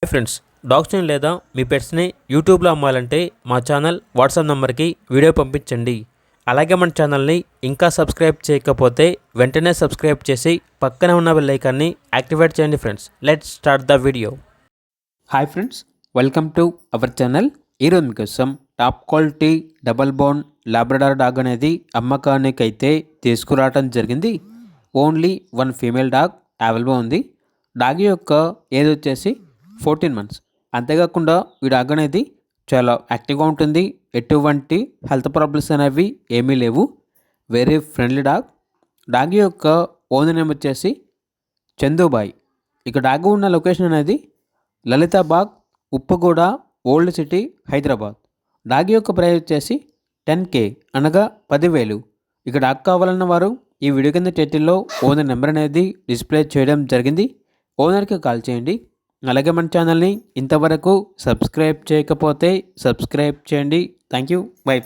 Hi friends, డాగ్స్ని లేదా మీ పెట్స్ని యూట్యూబ్లో అమ్మాలంటే మా ఛానల్ వాట్సాప్ నెంబర్కి వీడియో పంపించండి. అలాగే మన ఛానల్ని ఇంకా సబ్స్క్రైబ్ చేయకపోతే వెంటనే సబ్స్క్రైబ్ చేసి పక్కనే ఉన్న బెల్ ఐకాన్ని యాక్టివేట్ చేయండి. Friends, let's start the video. Hi friends, welcome to our channel. ఈరోజు మీకోసం top quality double bone Labrador dog అనేది అమ్మకానికి అయితే తీసుకురావడం జరిగింది. Only one female dog available ఉంది. డాగ్ యొక్క ఏజ్ వచ్చేసి 14 months. అంతేకాకుండా ఈ డాగ్ అనేది చాలా యాక్టివ్గా ఉంటుంది. ఎటువంటి హెల్త్ ప్రాబ్లమ్స్ అనేవి ఏమీ లేవు. Very friendly dog. డాగ్ యొక్క ఓనర్ నేమ్ వచ్చేసి చందుబాయ్. ఇక డాగ్ ఉన్న లొకేషన్ అనేది Lalitabagh, Uppuguda, old city, Hyderabad. Dog యొక్క ప్రైస్ వచ్చేసి 10K అనగా 10,000. ఇక డాగ్ కావాలన్న వారు ఈ వీడియో కింద టైటిల్లో ఓనర్ నెంబర్ అనేది డిస్ప్లే చేయడం జరిగింది. ఓనర్కి కాల్ చేయండి. అలాగే మన ఛానల్ని ఇంతవరకు సబ్స్క్రైబ్ చేయకపోతే సబ్స్క్రైబ్ చేయండి. Thank you. బై.